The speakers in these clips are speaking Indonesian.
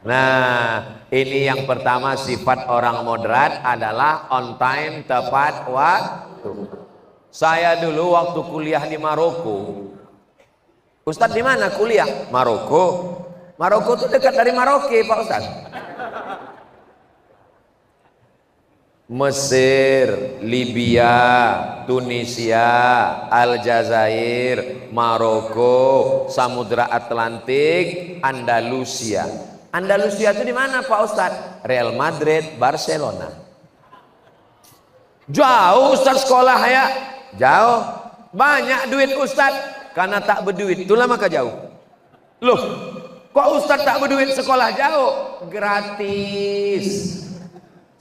Nah, ini yang pertama, sifat orang moderat adalah on time, tepat waktu. Saya dulu waktu kuliah di Maroko. Ustadz di mana kuliah? Maroko. Maroko itu dekat dari Maroke, Pak Ustadz. Mesir, Libya, Tunisia, Aljazair, Maroko, Samudra Atlantik, Andalusia. Andalusia itu di mana Pak Ustadz? Real Madrid, Barcelona. Jauh Ustadz sekolah ya? Jauh. Banyak duit Ustadz, karena tak berduit. Itulah maka jauh. Loh, kok Ustadz tak berduit sekolah jauh? Gratis.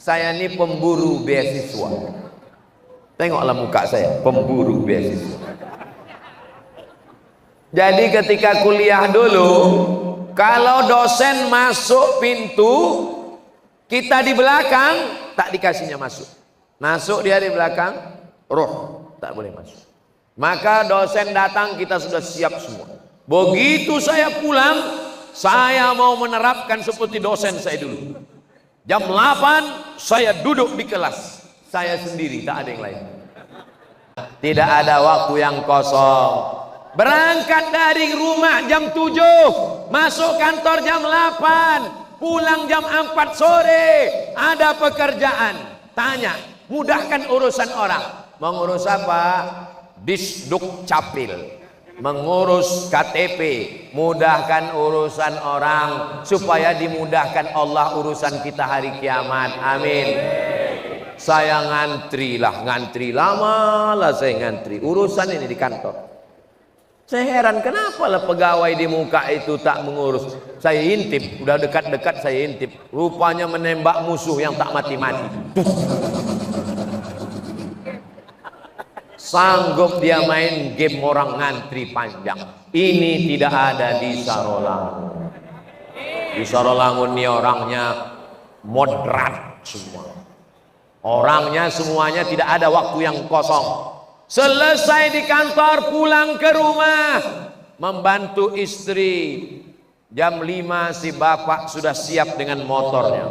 Saya ini pemburu beasiswa. Tengoklah muka saya, pemburu beasiswa. Jadi ketika kuliah dulu, kalau dosen masuk pintu, kita di belakang, tak dikasihnya masuk. Masuk dia di belakang, roh, tak boleh masuk. Maka dosen datang, kita sudah siap semua. Begitu saya pulang, saya mau menerapkan seperti dosen saya dulu. Jam 8 saya duduk di kelas, saya sendiri, tak ada yang lain. Tidak ada waktu yang kosong. Berangkat dari rumah jam 7, masuk kantor jam 8, pulang jam 4 sore. Ada pekerjaan, tanya, mudahkan urusan orang. Mengurus apa? Disduk Capil. Mengurus KTP, mudahkan urusan orang supaya dimudahkan Allah urusan kita hari kiamat. Amin. Saya ngantri lama lah saya ngantri urusan ini di kantor. Saya heran kenapa lah pegawai di muka itu tak mengurus. Saya intip, udah dekat-dekat saya intip, rupanya menembak musuh yang tak mati-mati. Sanggup dia main game orang ngantri panjang. Ini tidak ada di Sarolangun. Di Sarolangun ini orangnya moderat semua. Orangnya semuanya tidak ada waktu yang kosong. Selesai di kantor pulang ke rumah, membantu istri. Jam 5 si bapak sudah siap dengan motornya.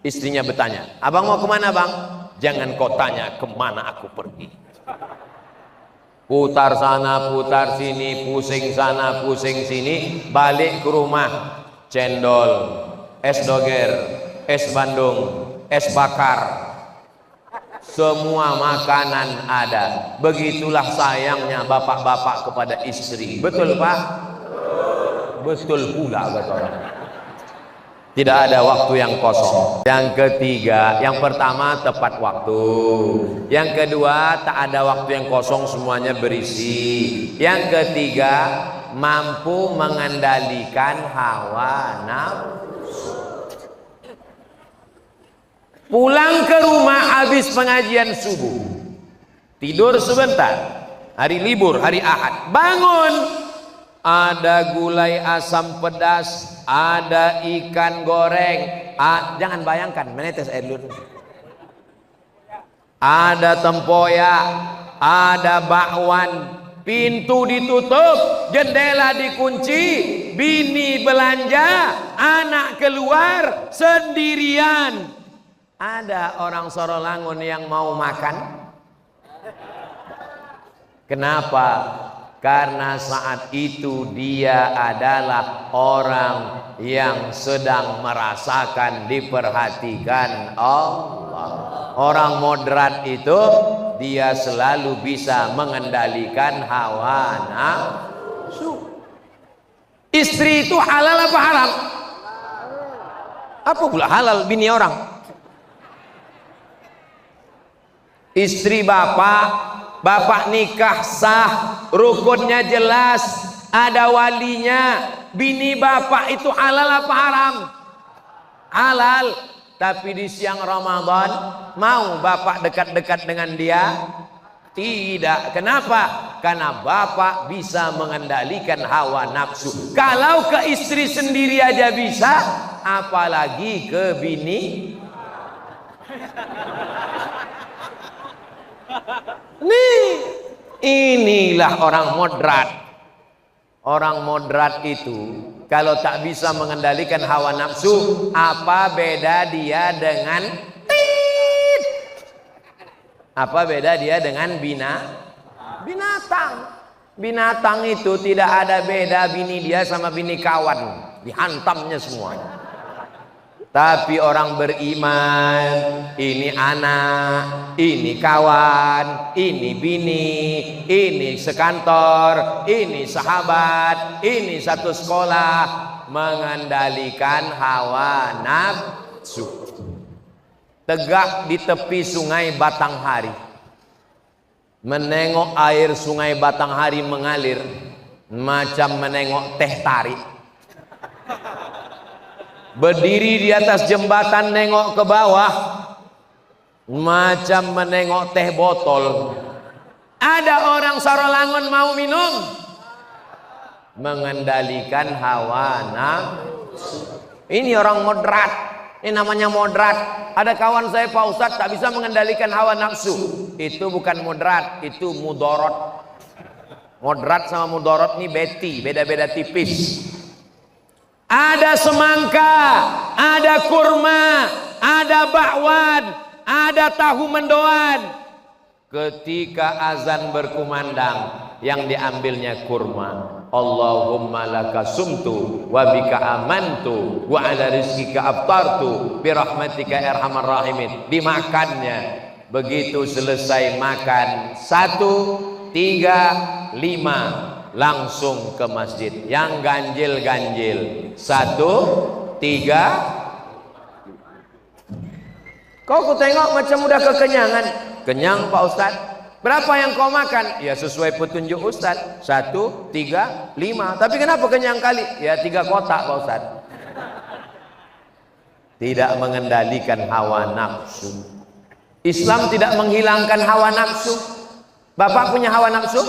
Istrinya bertanya, abang mau kemana bang? Jangan kau tanya kemana aku pergi. Putar sana, putar sini, pusing sana, pusing sini. Balik ke rumah, cendol, es doger, es bandung, es bakar, semua makanan ada. Begitulah sayangnya bapak-bapak kepada istri. Betul Pak? Betul pula kata orang. Tidak ada waktu yang kosong. Yang ketiga, yang pertama tepat waktu. Yang kedua, tak ada waktu yang kosong, semuanya berisi. Yang ketiga, mampu mengendalikan hawa nafsu. Pulang ke rumah habis pengajian subuh, tidur sebentar, hari libur, hari Ahad, bangun, ada gulai asam pedas, ada ikan goreng, jangan bayangkan, menetes air dulu. Ada tempoyak, ada bakwan, pintu ditutup, jendela dikunci, bini belanja, anak keluar sendirian. Ada orang Sarolangun yang mau makan? Kenapa? Karena saat itu dia adalah orang yang sedang merasakan diperhatikan Allah. Orang moderat itu dia selalu bisa mengendalikan hawa nafsu. Istri itu halal apa haram? Apa pula halal bini orang? Istri bapak nikah sah, rukunnya jelas, ada walinya. Bini bapak itu halal apa haram? Halal. Tapi di siang Ramadan mau bapak dekat-dekat dengan dia? Tidak. Kenapa? Karena bapak bisa mengendalikan hawa nafsu. Kalau ke istri sendiri aja bisa, apalagi ke bini. Inilah orang moderat. Orang moderat itu Kalau tak bisa mengendalikan hawa nafsu, apa beda dia dengan apa beda dia dengan binatang? Binatang itu tidak ada beda bini dia sama bini kawan, dihantamnya semua. Tapi orang beriman, ini anak, ini kawan, ini bini, ini sekantor, ini sahabat, ini satu sekolah, mengendalikan hawa nafsu. Tegak di tepi sungai Batanghari, menengok air sungai Batanghari mengalir macam menengok teh tarik. Berdiri di atas jembatan nengok ke bawah macam menengok teh botol. Ada orang Sarolangun mau minum, mengendalikan hawa nafsu. Ini orang moderat, ini namanya moderat. Ada kawan saya Pak Ustadz tak bisa mengendalikan hawa nafsu. Itu bukan moderat, itu mudorot. Moderat sama mudorot ini beda-beda tipis. Ada semangka, ada kurma, ada bakwan, ada tahu mendoan. Ketika azan berkumandang, yang diambilnya kurma. Allahumma laka sumtu wa bika amantu wa ala rizkika aftartu bi rahmatika arhamar rahimin. Dimakannya. Begitu selesai makan 1, 3, 5 langsung ke masjid. Yang ganjil-ganjil 1, 3. Kau ku tengok macam udah kekenyangan. Kenyang Pak Ustadz. Berapa yang kau makan? Ya sesuai petunjuk Ustadz. 1, 3, 5. Tapi kenapa kenyang kali? Ya 3 kotak Pak Ustadz. Tidak mengendalikan hawa nafsu. Islam tidak menghilangkan hawa nafsu. Bapak punya hawa nafsu?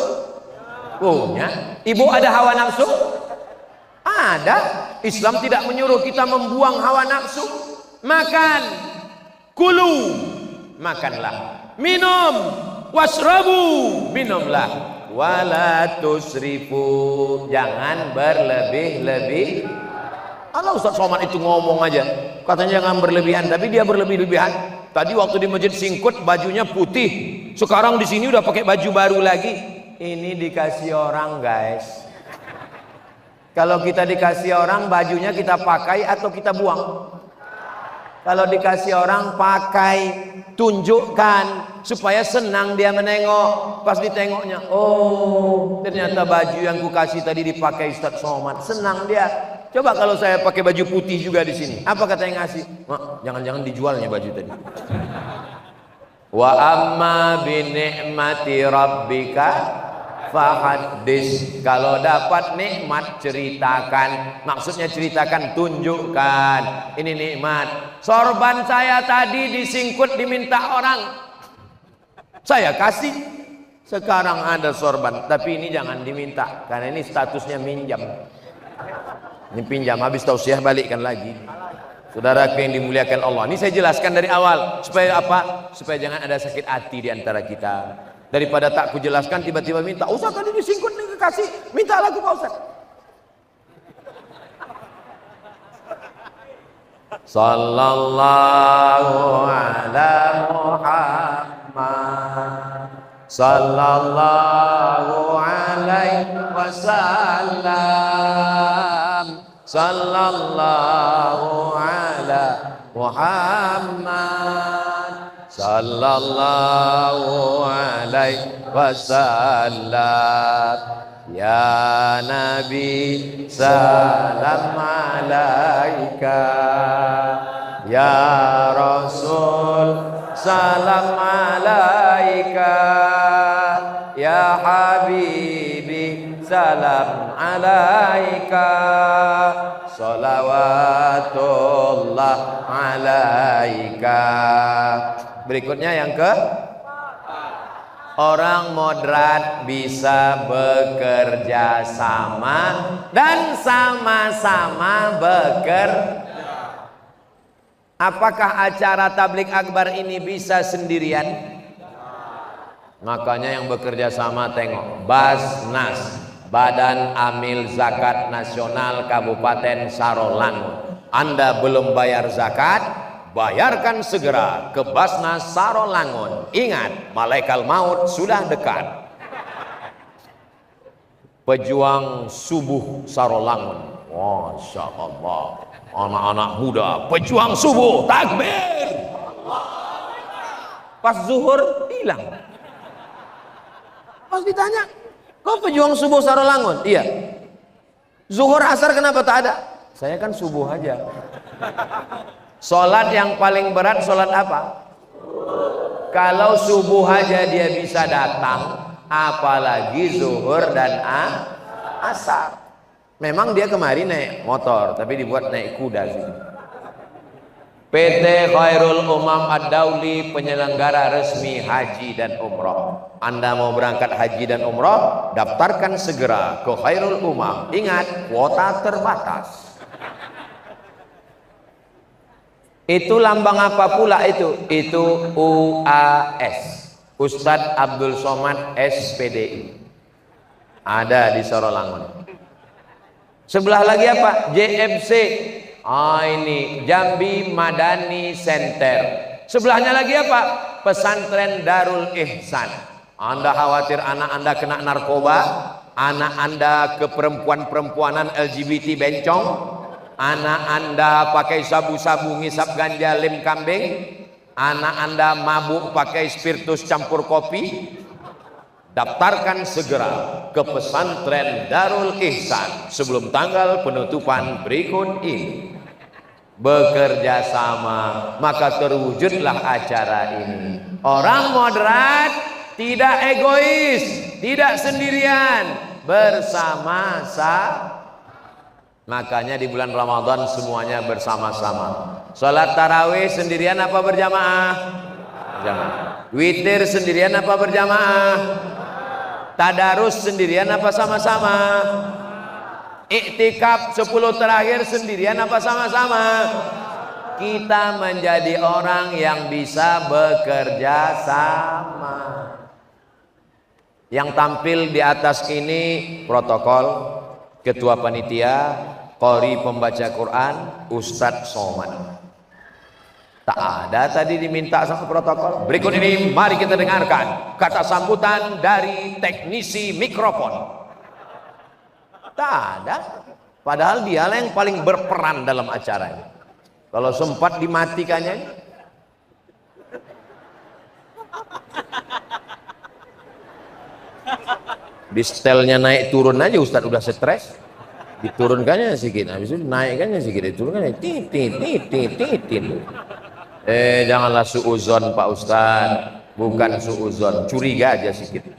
Punya. Ibu ada hawa nafsu? Ada. Islam tidak menyuruh kita membuang hawa nafsu. Makan, kulu, makanlah. Minum, wasrabu, minumlah. Wala tusrifu, jangan berlebih-lebih. Allah Ustaz Somad itu ngomong aja, katanya jangan berlebihan, tapi dia berlebih-lebihan. Tadi waktu di Masjid Singkut bajunya putih, sekarang di sini udah pakai baju baru lagi. Ini dikasih orang guys. Kalau kita dikasih orang, bajunya kita pakai atau kita buang? Kalau dikasih orang, pakai, tunjukkan supaya senang dia menengok. Pas ditengoknya, oh ternyata baju yang ku kasih tadi dipakai Ustaz Somad, senang dia. Coba kalau saya pakai baju putih juga di sini, apa kata yang ngasih? Mak, jangan-jangan dijualnya baju tadi. Wa amma bi ni'mati rabbika fahaddis. Kalau dapat nikmat ceritakan. Maksudnya ceritakan, tunjukkan. Ini nikmat. Sorban saya tadi disingkut diminta orang, saya kasih. Sekarang ada sorban, tapi ini jangan diminta karena ini statusnya minjam. Ini pinjam, habis tausiah balikkan lagi. Saudara yang dimuliakan Allah, ini saya jelaskan dari awal supaya apa? Supaya jangan ada sakit hati di antara kita. Daripada tak ku jelaskan tiba-tiba minta, Ustaz tadi disingkut nih kasih, minta lagu Pak Ustaz. Sallallahu ala Muhammad, sallallahu alaihi wasallam, sallallahu ala Muhammad, sallallahu alaihi wasallam. Ya Nabi salam alaika, ya Rasul salam alaika, ya Habibi salam alaika, salawatullah alaika. Berikutnya yang ke orang moderat bisa bekerja sama dan sama-sama bekerja. Apakah acara tablik akbar ini bisa sendirian? Makanya yang bekerja sama tengok Basnas, Badan Amil Zakat Nasional Kabupaten Sarolangun. Anda belum bayar zakat, bayarkan segera ke Basnas Sarolangun. Ingat, malaikat maut sudah dekat. Pejuang subuh Sarolangun. Masya Allah, anak-anak muda pejuang subuh, takbir. Pas zuhur hilang. Pas ditanya, kau pejuang subuh Sarolangun? Iya. Zuhur asar kenapa tak ada? Saya kan subuh aja. Sholat yang paling berat sholat apa? Kalau subuh aja dia bisa datang, apalagi zuhur dan asar. Memang dia kemarin naik motor, tapi dibuat naik kuda sih. PT Khairul Umam Ad-Dauli, penyelenggara resmi haji dan umroh. Anda mau berangkat haji dan umroh, daftarkan segera ke Khairul Umam. Ingat, kuota terbatas. Itu lambang apa pula itu? Itu UAS, Ustadz Abdul Somad SPDI. Ada di Sarolangun. Sebelah lagi apa? JFC. Ini Jambi Madani Center. Sebelahnya lagi apa? Pesantren Darul Ihsan. Anda khawatir anak Anda kena narkoba, anak Anda ke perempuan-perempuanan LGBT bencong, anak Anda pakai sabu-sabu ngisap ganja lem kambing, anak Anda mabuk pakai spiritus campur kopi. Daftarkan segera ke pesantren Darul Ihsan sebelum tanggal penutupan berikut ini. Bekerja sama, maka terwujudlah acara ini. Orang moderat, tidak egois, tidak sendirian, bersama-sama. Makanya di bulan Ramadan semuanya bersama-sama. Salat tarawih sendirian apa berjamaah? Berjamaah. Witir sendirian apa berjamaah? Tadarus sendirian apa sama-sama? Iktikaf 10 terakhir sendirian apa sama-sama? Kita menjadi orang yang bisa bekerja sama. Yang tampil di atas ini protokol, ketua panitia, qori pembaca Quran, Ustadz Somad. Tak ada tadi diminta sama protokol. Berikut ini mari kita dengarkan kata sambutan dari teknisi mikrofon. Tak ada. Padahal dialah yang paling berperan dalam acara ini. Kalau sempat dimatikannya, di setelnya naik turun aja Ustadz udah stres. Diturunkannya sedikit, habis itu naikkannya sedikit, diturunkannya titit. Janganlah suuzon Pak Ustadz, bukan suuzon, curiga aja sedikit.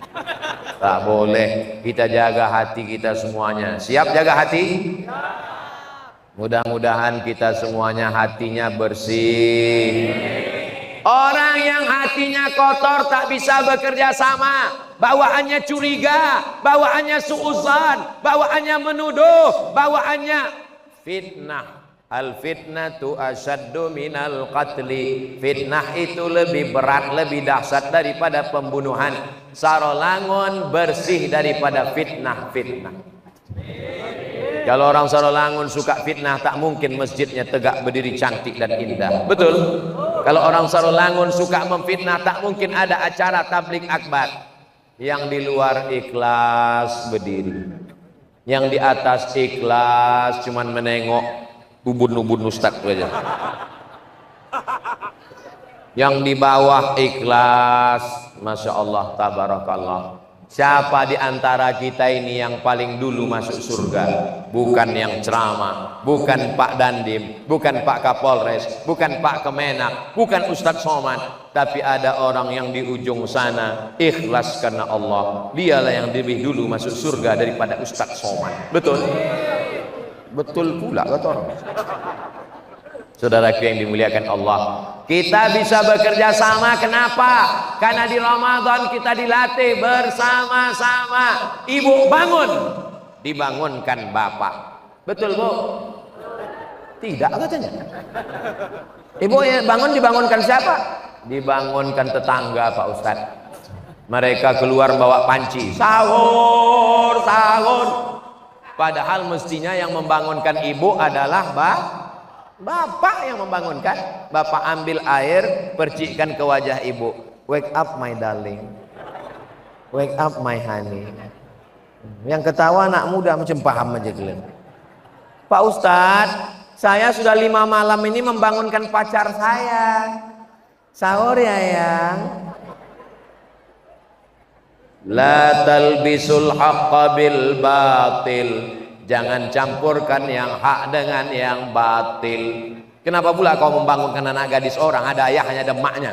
Tak boleh, kita jaga hati kita semuanya. Siap jaga hati? Mudah-mudahan kita semuanya hatinya bersih. Orang yang hatinya kotor tak bisa bekerja sama. Bawaannya curiga, bawaannya suuzon, bawaannya menuduh, bawaannya fitnah. Al fitnatu asyaddu minal qatli. Fitnah itu lebih berat, lebih dahsyat daripada pembunuhan. Sarolangun bersih daripada fitnah-fitnah. Kalau orang Sarolangun suka fitnah, tak mungkin masjidnya tegak berdiri cantik dan indah. Betul? Kalau orang Sarolangun suka memfitnah, tak mungkin ada acara tablik akbar. Yang di luar ikhlas berdiri, yang di atas ikhlas cuman menengok ubun-ubun ustadz aja. Yang di bawah ikhlas, masya Allah, tabarakallah. Siapa di antara kita ini yang paling dulu masuk surga? Bukan yang ceramah, bukan Pak Dandim, bukan Pak Kapolres, bukan Pak Kemenak, bukan Ustadz Somad, tapi ada orang yang di ujung sana ikhlas karena Allah. Dialah yang lebih dulu masuk surga daripada Ustadz Somad. Betul? Betul pula kata orang. Saudaraku yang dimuliakan Allah, kita bisa bekerja sama. Kenapa? Karena di Ramadan kita dilatih bersama-sama. Ibu bangun, dibangunkan bapak. Betul Bu? Tidak katanya. Ibu bangun, dibangunkan siapa? Dibangunkan tetangga Pak Ustadz. Mereka keluar bawa panci, sahur, sahur. Padahal mestinya yang membangunkan ibu adalah bapak yang membangunkan. Bapak ambil air, percikkan ke wajah ibu. Wake up my darling, wake up my honey. Yang ketawa anak muda macam paham aja kalian. Pak Ustadz, saya sudah 5 malam ini membangunkan pacar saya. Sahur ya yang. La talbisul haqqa bil batil. Jangan campurkan yang hak dengan yang batil. Kenapa pula kau membangunkan anak gadis orang? Ada ayahnya, ada emaknya.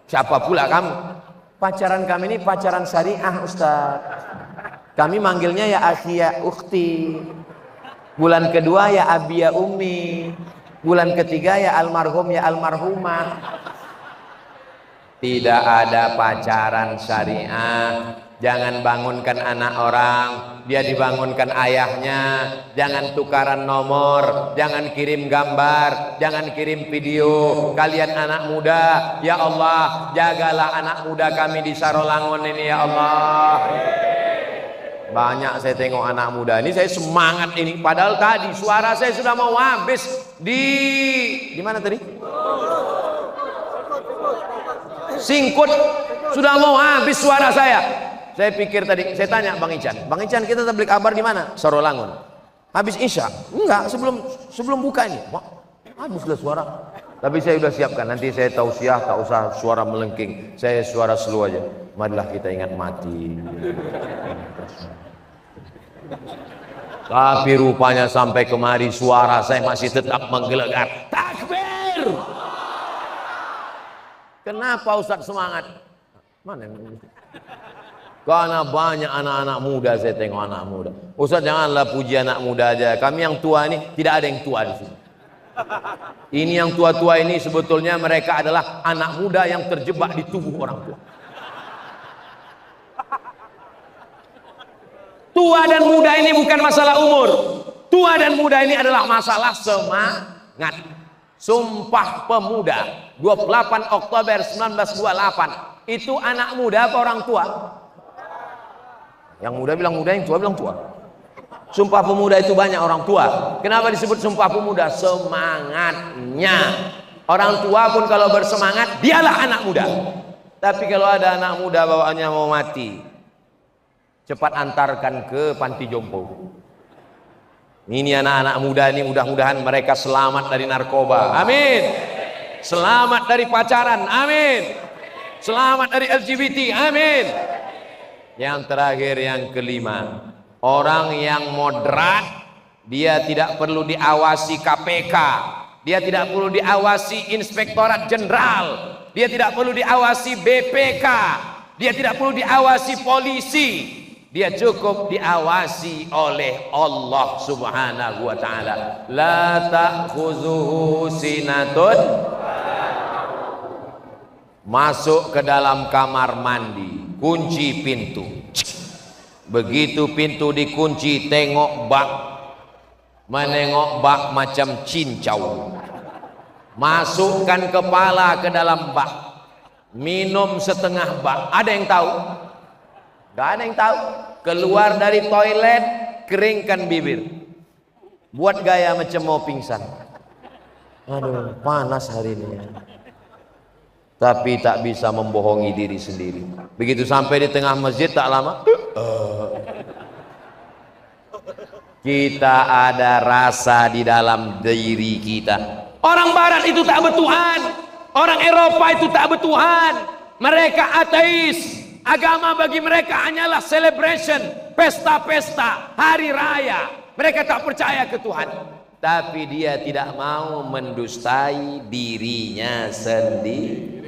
Siapa pula kamu? Pacaran kami ini pacaran syariah, Ustaz. Kami manggilnya ya akhi ya ukhti. Bulan kedua ya abi ya ummi. Bulan ketiga ya almarhum ya almarhumah. Tidak ada pacaran syariah. Jangan bangunkan anak orang, dia dibangunkan ayahnya. Jangan tukaran nomor, jangan kirim gambar, jangan kirim video. Kalian anak muda, ya Allah, jagalah anak muda kami di Sarolangun ini ya Allah. Banyak saya tengok anak muda ini, saya semangat ini. Padahal tadi suara saya sudah mau habis di mana tadi? Singkut, sudah mau habis suara saya. Saya pikir tadi, saya tanya Bang Ican kita tabligh kabar di mana? Sarolangun. Habis Isya? Enggak, sebelum buka ini. Wah, habislah suara. Tapi saya sudah siapkan, nanti saya tausiah, tak usah suara melengking. Saya suara slow aja. Marilah kita ingat mati. Tapi rupanya sampai kemari suara saya masih tetap menggelegar. Takbir! Kenapa Ustaz semangat? Mana ini? Karena banyak anak-anak muda, saya tengok anak muda. Ustaz janganlah puji anak muda aja. Kami yang tua ini tidak ada yang tua di sini. Ini yang tua-tua ini sebetulnya mereka adalah anak muda yang terjebak di tubuh orang tua. Tua dan muda ini bukan masalah umur. Tua dan muda ini adalah masalah semangat. Sumpah Pemuda 28 Oktober 1928. Itu anak muda apa orang tua? Yang muda bilang muda, yang tua bilang tua. Sumpah Pemuda itu banyak orang tua. Kenapa disebut Sumpah Pemuda? Semangatnya. Orang tua pun kalau bersemangat, dialah anak muda. Tapi kalau ada anak muda bawaannya mau mati, cepat antarkan ke panti jompo. Ini anak-anak muda ini mudah-mudahan mereka selamat dari narkoba. Amin. Selamat dari pacaran. Amin. Selamat dari LGBT. Amin. Yang terakhir, yang kelima, orang yang moderat, dia tidak perlu diawasi KPK, dia tidak perlu diawasi Inspektorat Jenderal, dia tidak perlu diawasi BPK, dia tidak perlu diawasi polisi, dia cukup diawasi oleh Allah Subhanahu wa taala. La ta'khuzuhu sinatun. Masuk ke dalam kamar mandi, kunci pintu. Begitu pintu dikunci, tengok bak, menengok bak macam cincau. Masukkan kepala ke dalam bak, minum setengah bak. Ada yang tahu? Gak ada yang tahu. Keluar dari toilet, keringkan bibir, buat gaya macam mau pingsan. Aduh, panas hari ini ya. Tapi tak bisa membohongi diri sendiri. Begitu sampai di tengah masjid tak lama, kita ada rasa di dalam diri kita. Orang Barat itu tak bertuhan, orang Eropa itu tak bertuhan. Mereka ateis. Agama bagi mereka hanyalah celebration, pesta-pesta, hari raya. Mereka tak percaya ke Tuhan. Tapi dia tidak mau mendustai dirinya sendiri.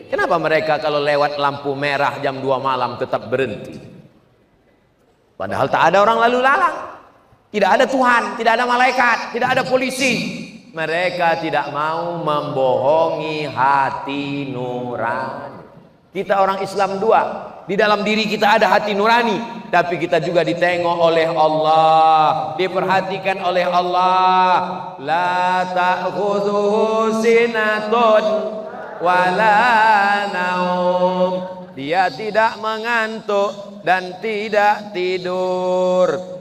Kenapa mereka kalau lewat lampu merah jam 2 malam tetap berhenti? Padahal tak ada orang lalu lalang, tidak ada Tuhan, tidak ada malaikat, tidak ada polisi. Mereka tidak mau membohongi hati nurani. Kita orang Islam dua, di dalam diri kita ada hati nurani, tapi kita juga ditengok oleh Allah, diperhatikan oleh Allah. La ta'khudhuhu sinatun wala naum. dia tidak mengantuk dan tidak tidur.